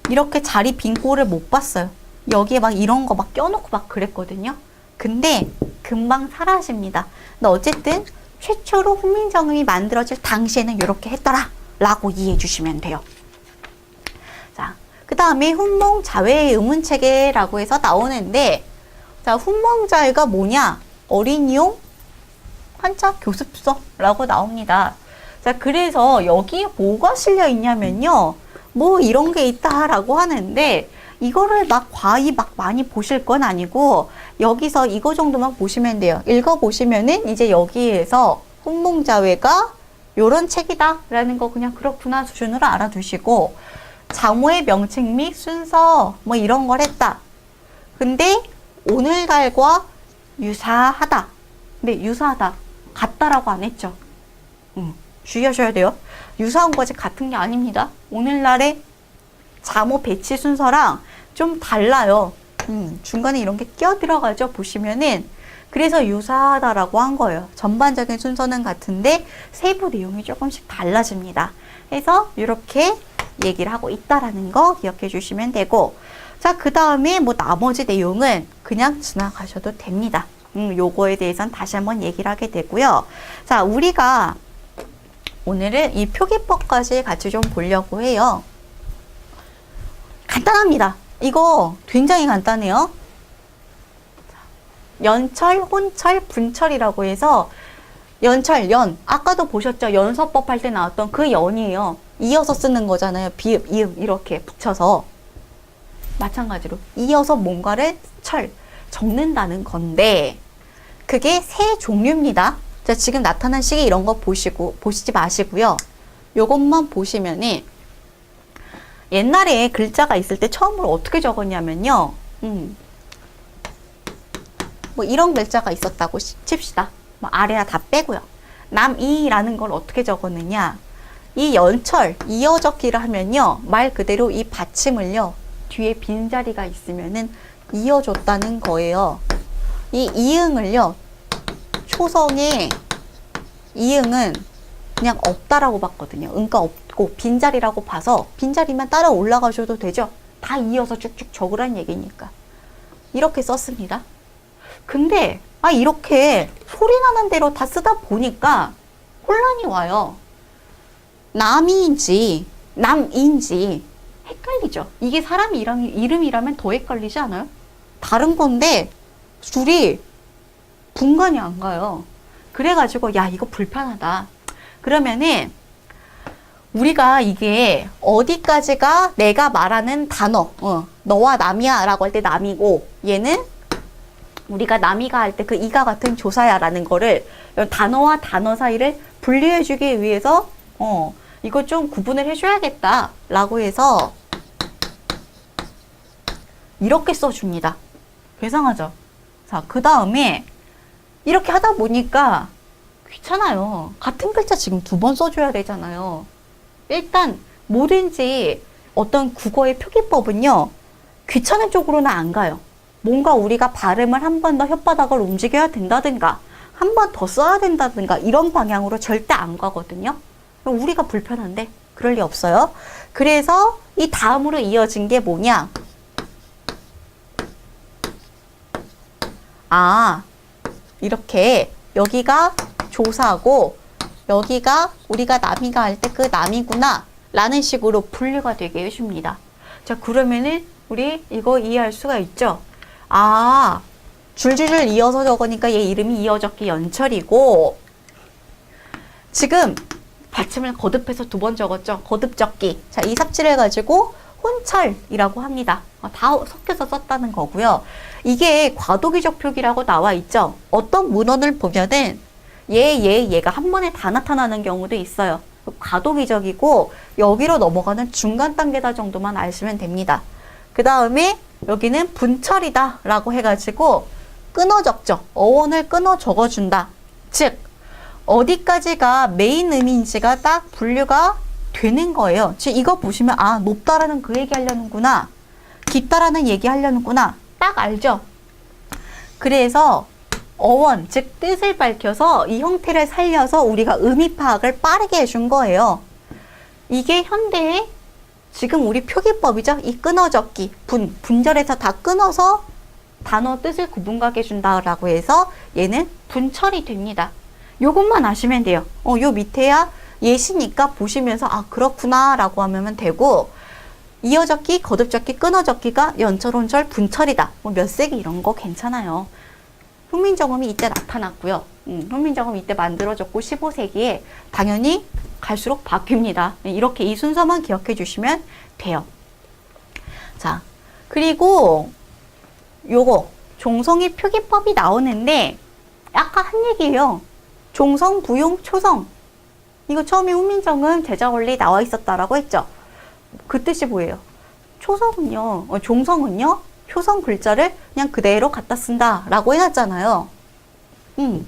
이렇게 자리 빈 꼴을 못 봤어요. 여기에 막 이런 거 막 껴놓고 막 그랬거든요. 근데 금방 사라집니다. 근데 어쨌든 최초로 훈민정음이 만들어질 당시에는 이렇게 했더라 라고 이해해 주시면 돼요. 자, 그 다음에 훈몽자외의 의문체계라고 해서 나오는데, 자, 훈몽자외가 뭐냐? 어린이용 한자 교습서라고 나옵니다. 자, 그래서 여기에 뭐가 실려 있냐면요, 뭐 이런 게 있다라고 하는데, 이거를 막 과히 막 많이 보실 건 아니고 여기서 이거 정도만 보시면 돼요. 읽어보시면은 이제 여기에서 훈몽자외가 요런 책이다 라는 거 그냥 그렇구나 수준으로 알아두시고, 장모의 명칭 및 순서 뭐 이런 걸 했다. 근데 오늘날과 유사하다. 근데 유사하다 같다라고 안 했죠. 주의하셔야 돼요. 유사한 거지 같은 게 아닙니다. 오늘날의 자모 배치 순서랑 좀 달라요. 중간에 이런 게 끼어 들어가죠. 보시면은. 그래서 유사하다라고 한 거예요. 전반적인 순서는 같은데 세부 내용이 조금씩 달라집니다. 그래서 이렇게 얘기를 하고 있다라는 거 기억해 주시면 되고, 자, 그 다음에 뭐 나머지 내용은 그냥 지나가셔도 됩니다. 요거에 대해서는 다시 한번 얘기를 하게 되고요. 자, 우리가 오늘은 이 표기법까지 같이 좀 보려고 해요. 간단합니다. 이거 굉장히 간단해요. 연철, 혼철, 분철이라고 해서 연철, 연. 아까도 보셨죠? 연서법 할 때 나왔던 그 연이에요. 이어서 쓰는 거잖아요. 비읍, 이음 이렇게 붙여서. 마찬가지로 이어서 뭔가를 적는다는 건데, 그게 세 종류입니다. 자, 지금 나타난 시기 이런 거 보시지 마시고요. 요것만 보시면은, 옛날에 글자가 있을 때 처음으로 어떻게 적었냐면요. 뭐 이런 글자가 있었다고 칩시다. 뭐 아래야 다 빼고요. 남이라는 걸 어떻게 적었느냐? 이 연철, 이어 적기를 하면요. 말 그대로 이 받침을요. 뒤에 빈자리가 있으면은 이어줬다는 거예요. 이 이응을요. 초성의 이응은 그냥 없다라고 봤거든요. 응가 없고 빈자리라고 봐서 빈자리만 따라 올라가셔도 되죠. 다 이어서 쭉쭉 적으란 얘기니까. 이렇게 썼습니다. 근데 이렇게 소리 나는 대로 다 쓰다 보니까 혼란이 와요. 남인지 남인지 헷갈리죠. 이게 사람 이름이라면 더 헷갈리지 않아요? 다른 건데 둘이 분간이 안 가요. 그래가지고 야 이거 불편하다. 그러면은 우리가 이게 어디까지가 내가 말하는 단어 너와 남이야 라고 할 때 남이고 얘는 우리가 남이가 할 때 그 이가 같은 조사야 라는 거를 단어와 단어 사이를 분리해 주기 위해서 이거 좀 구분을 해줘야겠다 라고 해서 이렇게 써줍니다. 괴상하죠? 자, 그 다음에 이렇게 하다 보니까 귀찮아요. 같은 글자 지금 2번 써줘야 되잖아요. 일단 뭐든지 어떤 국어의 표기법은요. 귀찮은 쪽으로는 안 가요. 뭔가 우리가 발음을 한 번 더 혓바닥을 움직여야 된다든가 한 번 더 써야 된다든가 이런 방향으로 절대 안 가거든요. 우리가 불편한데 그럴 리 없어요. 그래서 이 다음으로 이어진 게 뭐냐? 이렇게 여기가 조사고 여기가 우리가 남이가 할 때 그 남이구나 라는 식으로 분류가 되게 해줍니다. 자, 그러면은 우리 이거 이해할 수가 있죠? 줄줄줄 이어서 적으니까 얘 이름이 이어적기 연철이고 지금 받침을 거듭해서 2번 적었죠? 거듭적기. 자, 이 삽질을 가지고 혼철이라고 합니다. 다 섞여서 썼다는 거고요. 이게 과도기적 표기라고 나와 있죠? 어떤 문헌을 보면은 얘가 한 번에 다 나타나는 경우도 있어요. 과도기적이고 여기로 넘어가는 중간 단계다 정도만 아시면 됩니다. 그 다음에 여기는 분철이다 라고 해가지고 끊어 적죠. 어원을 끊어 적어준다. 즉 어디까지가 메인 의미인지가 딱 분류가 되는 거예요. 즉 이거 보시면 높다라는 그 얘기 하려는구나. 깊다라는 얘기 하려는구나. 딱 알죠? 그래서 어원, 즉 뜻을 밝혀서 이 형태를 살려서 우리가 의미 파악을 빠르게 해준 거예요. 이게 현대의 지금 우리 표기법이죠. 이 끊어적기, 분절에서 다 끊어서 단어 뜻을 구분가게 해준다라고 해서 얘는 분철이 됩니다. 요것만 아시면 돼요. 요 밑에야 예시니까 보시면서 그렇구나 라고 하면 되고 이어적기, 거듭적기, 끊어적기가 연철, 혼철, 분철이다. 몇 세기 이런 거 괜찮아요. 훈민정음이 이때 나타났고요. 훈민정음 이때 만들어졌고 15세기에 당연히 갈수록 바뀝니다. 이렇게 이 순서만 기억해 주시면 돼요. 자, 그리고 요거 종성의 표기법이 나오는데 아까 한 얘기예요. 종성, 부용, 초성. 이거 처음에 훈민정음 제자원리 나와 있었다라고 했죠. 그 뜻이 뭐예요? 초성은요, 종성은요, 효성 글자를 그냥 그대로 갖다 쓴다 라고 해놨잖아요. 이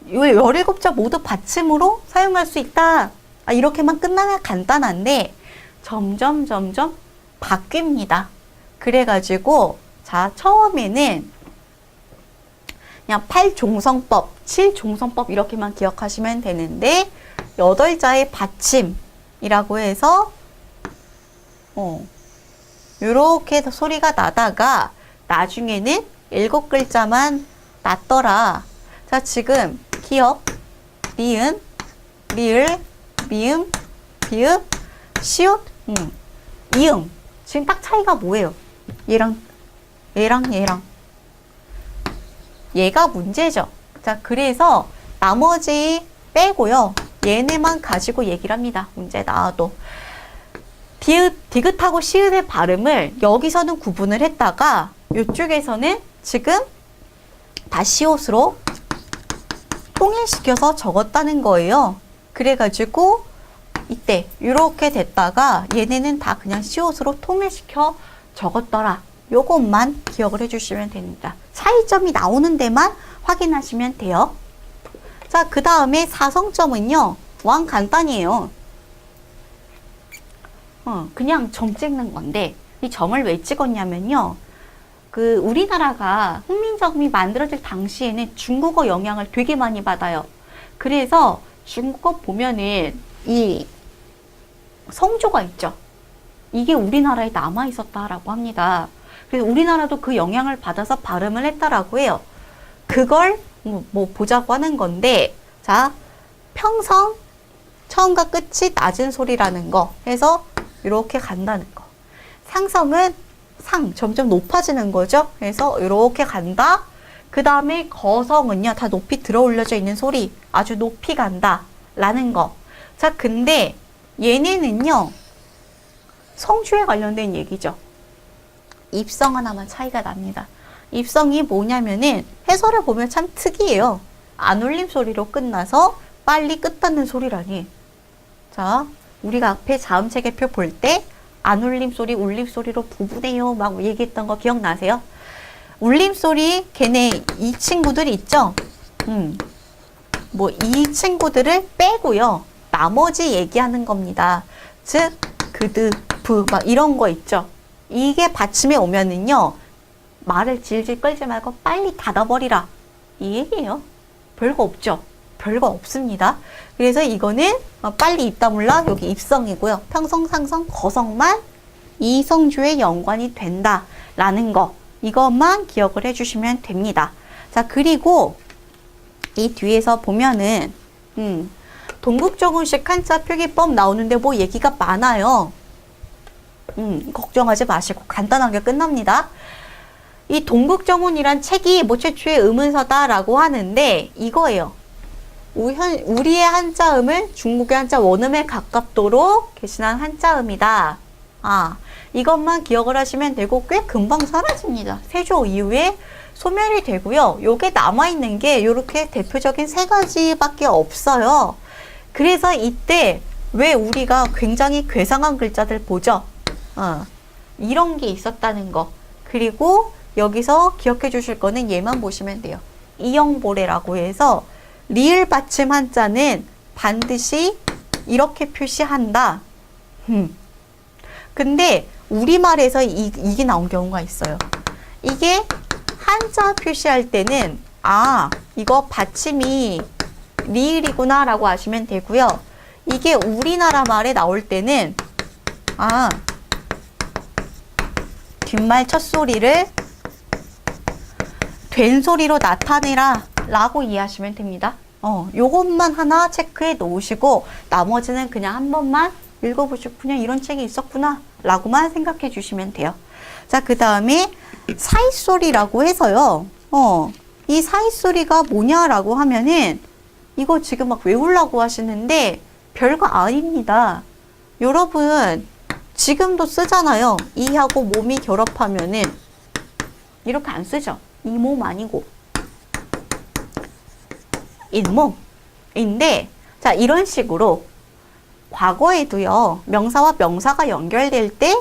17자 모두 받침으로 사용할 수 있다. 이렇게만 끝나면 간단한데 점점 바뀝니다. 그래가지고 자, 처음에는 그냥 8종성법, 7종성법 이렇게만 기억하시면 되는데 8자의 받침이라고 해서 요렇게 해서 소리가 나다가 나중에는 7글자만 났더라. 자, 지금 기억, 니은, 리을, 미음, 비읍, 시옷, 이응. 지금 딱 차이가 뭐예요? 얘랑 얘가 문제죠. 자, 그래서 나머지 빼고요. 얘네만 가지고 얘기를 합니다. 문제 나와도. 디귿하고 시읒의 발음을 여기서는 구분을 했다가 이쪽에서는 지금 다 시옷으로 통일시켜서 적었다는 거예요. 그래가지고 이때 이렇게 됐다가 얘네는 다 그냥 시옷으로 통일시켜 적었더라. 요것만 기억을 해주시면 됩니다. 차이점이 나오는 데만 확인하시면 돼요. 자, 그 다음에 사성점은요, 왕 간단이에요. 그냥 점 찍는 건데, 이 점을 왜 찍었냐면요, 그 우리나라가 훈민정음이 만들어질 당시에는 중국어 영향을 되게 많이 받아요. 그래서 중국어 보면은 이 성조가 있죠. 이게 우리나라에 남아 있었다라고 합니다. 그래서 우리나라도 그 영향을 받아서 발음을 했다라고 해요. 그걸 뭐 보자고 하는 건데, 자, 평성, 처음과 끝이 낮은 소리라는 거 해서 이렇게 간다는 거. 상성은 점점 높아지는 거죠. 그래서 이렇게 간다. 그 다음에 거성은요, 다 높이 들어 올려져 있는 소리, 아주 높이 간다 라는 거. 자, 근데 얘네는요, 성주에 관련된 얘기죠. 입성 하나만 차이가 납니다. 입성이 뭐냐면은 해설을 보면 참 특이해요. 안울림 소리로 끝나서 빨리 끝닿는 소리라니. 자, 우리가 앞에 자음체계표 볼 때 안울림 소리, 울림 소리로 구분해요 막 얘기했던 거 기억나세요? 울림 소리, 걔네 이 친구들 있죠? 뭐 이 친구들을 빼고요. 나머지 얘기하는 겁니다. 즉, 그드, 브, 막 이런 거 있죠? 이게 받침에 오면은요, 말을 질질 끌지 말고 빨리 닫아버리라. 이 얘기예요. 별거 없죠? 별거 없습니다. 그래서 이거는 빨리 있다 몰라 여기 입성이고요. 평성, 상성, 거성만 이성주에 연관이 된다 라는 거, 이것만 기억을 해주시면 됩니다. 자, 그리고 이 뒤에서 보면은 동국정운식 한자 표기법 나오는데 뭐 얘기가 많아요. 걱정하지 마시고 간단하게 끝납니다. 이 동국정운이란 책이 뭐 최초의 음운서다라고 하는데 이거예요. 우리의 한자음을 중국의 한자 원음에 가깝도록 개신한 한자음이다. 아, 이것만 기억을 하시면 되고 꽤 금방 사라집니다. 세조 이후에 소멸이 되고요. 요게 남아있는 게 이렇게 대표적인 세 가지밖에 없어요. 그래서 이때 왜 우리가 굉장히 괴상한 글자들 보죠? 이런 게 있었다는 거. 그리고 여기서 기억해 주실 거는 얘만 보시면 돼요. 이영보레라고 해서 리을 받침 한자는 반드시 이렇게 표시한다. 근데 우리말에서 이게 나온 경우가 있어요. 이게 한자 표시할 때는 이거 받침이 리을이구나 라고 아시면 되고요. 이게 우리나라 말에 나올 때는 뒷말 첫 소리를 된 소리로 나타내라 라고 이해하시면 됩니다. 요것만 하나 체크해 놓으시고 나머지는 그냥 한 번만 읽어보시고 그냥 이런 책이 있었구나 라고만 생각해 주시면 돼요. 자, 그 다음에 사이소리라고 해서요. 이 사이소리가 뭐냐라고 하면은 이거 지금 막 외우려고 하시는데 별거 아닙니다. 여러분 지금도 쓰잖아요. 이하고 몸이 결합하면은 이렇게 안 쓰죠. 이 몸 아니고 잇몸인데, 자, 이런 식으로 과거에도요, 명사와 명사가 연결될 때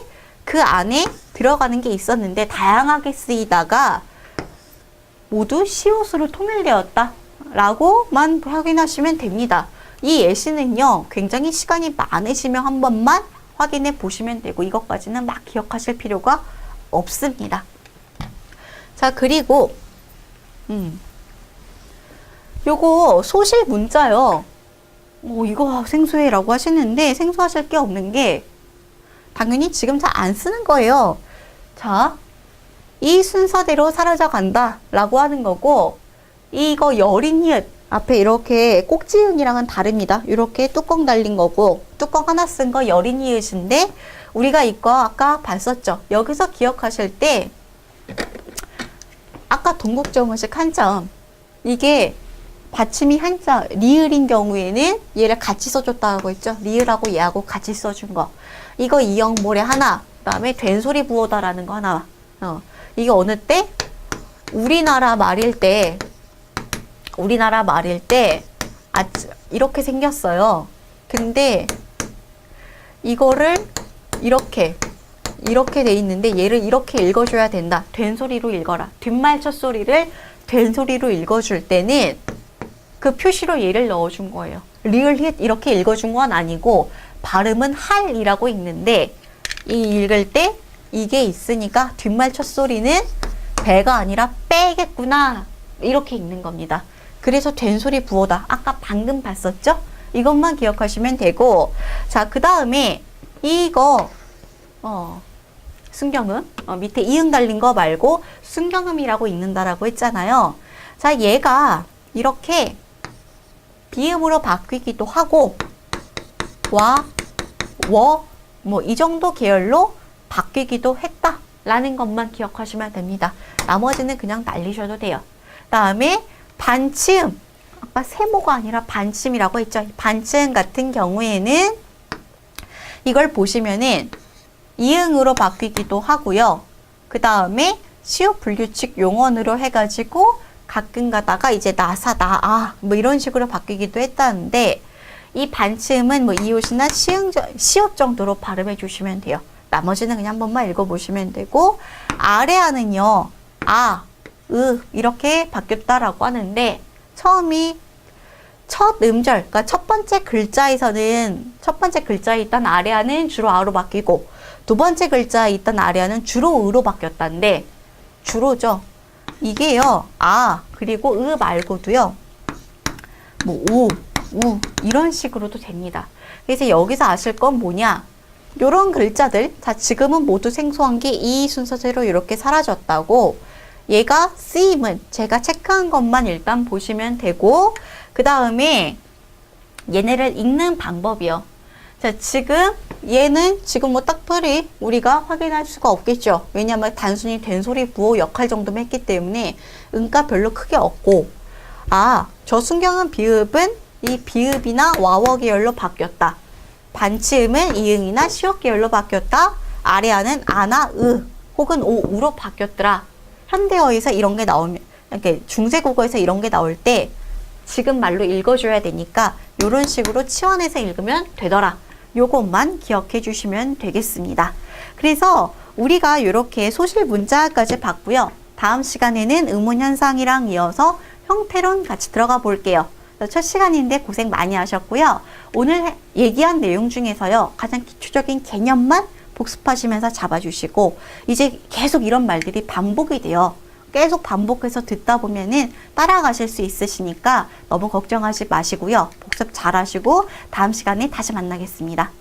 그 안에 들어가는 게 있었는데 다양하게 쓰이다가 모두 시옷으로 통일되었다 라고만 확인하시면 됩니다. 이 예시는요, 굉장히 시간이 많으시면 한 번만 확인해 보시면 되고 이것까지는 막 기억하실 필요가 없습니다. 자, 그리고 요거 소실 문자요. 이거 생소해 라고 하시는데 생소하실 게 없는 게 당연히 지금 잘 안 쓰는 거예요. 자, 이 순서대로 사라져 간다 라고 하는 거고, 이거 여린 이읒 앞에 이렇게 꼭지은이랑은 다릅니다. 이렇게 뚜껑 달린 거고 뚜껑 하나 쓴 거 여린 이읒인데 우리가 이거 아까 봤었죠. 여기서 기억하실 때 아까 동국정운식 한자음, 이게 받침이 한자 리을인 경우에는 얘를 같이 써줬다고 했죠. 리을하고 얘하고 같이 써준 거. 이거 이영모래 하나, 그 다음에 된소리 부호다라는 거 하나. 이게 어느 때? 우리나라 말일 때 이렇게 생겼어요. 근데 이거를 이렇게 돼 있는데 얘를 이렇게 읽어줘야 된다. 된소리로 읽어라. 뒷말 첫 소리를 된소리로 읽어줄 때는 그 표시로 얘를 넣어준 거예요. 리을 힛 이렇게 읽어준 건 아니고 발음은 할이라고 읽는데 이 읽을 때 이게 있으니까 뒷말 첫 소리는 배가 아니라 빼겠구나 이렇게 읽는 겁니다. 그래서 된소리 부호다. 아까 방금 봤었죠? 이것만 기억하시면 되고, 자, 그 다음에 이거 순경음 밑에 이응 달린 거 말고 순경음이라고 읽는다라고 했잖아요. 자, 얘가 이렇게 비음으로 바뀌기도 하고 와, 워, 뭐 이 정도 계열로 바뀌기도 했다라는 것만 기억하시면 됩니다. 나머지는 그냥 날리셔도 돼요. 다음에 반치음, 아까 세모가 아니라 반치음이라고 했죠. 반치음 같은 경우에는 이걸 보시면은 이응으로 바뀌기도 하고요. 그 다음에 시옷 불규칙 용언으로 해가지고 가끔 가다가 이제 나사, 나아 뭐 이런 식으로 바뀌기도 했다는데 이 반치음은 뭐 이웃이나 시옷 정도로 발음해 주시면 돼요. 나머지는 그냥 한 번만 읽어보시면 되고, 아래아는요, 아, 으 이렇게 바뀌었다라고 하는데 첫 음절, 그러니까 첫 번째 글자에서는 첫 번째 글자에 있던 아래아는 주로 아로 바뀌고 두 번째 글자에 있던 아래아는 주로 으로 바뀌었다는데 주로죠. 이게요, 아 그리고 으 말고도요, 뭐 우 이런 식으로도 됩니다. 그래서 여기서 아실 건 뭐냐, 요런 글자들, 자 지금은 모두 생소한 게 이 순서대로 이렇게 사라졌다고. 얘가 쓰임은 제가 체크한 것만 일단 보시면 되고, 그 다음에 얘네를 읽는 방법이요. 자, 지금 얘는 지금 뭐 딱별히 우리가 확인할 수가 없겠죠. 왜냐하면 단순히 된소리 부호 역할 정도만 했기 때문에 음가 별로 크게 없고, 아, 저 순경음 비읍은 이 비읍이나 와워 계열로 바뀌었다. 반치음은 이응이나 시옷 계열로 바뀌었다. 아래아는 아나 으 혹은 오 우로 바뀌었더라. 현대어에서 이런 게 나오면, 이렇게 중세국어에서 이런 게 나올 때 지금 말로 읽어줘야 되니까 이런 식으로 치환해서 읽으면 되더라. 요것만 기억해 주시면 되겠습니다. 그래서 우리가 이렇게 소실 문자까지 봤고요. 다음 시간에는 의문 현상이랑 이어서 형태론 같이 들어가 볼게요. 첫 시간인데 고생 많이 하셨고요. 오늘 얘기한 내용 중에서요, 가장 기초적인 개념만 복습하시면서 잡아주시고, 이제 계속 이런 말들이 반복이 돼요. 계속 반복해서 듣다 보면은 따라가실 수 있으시니까 너무 걱정하지 마시고요. 복습 잘 하시고 다음 시간에 다시 만나겠습니다.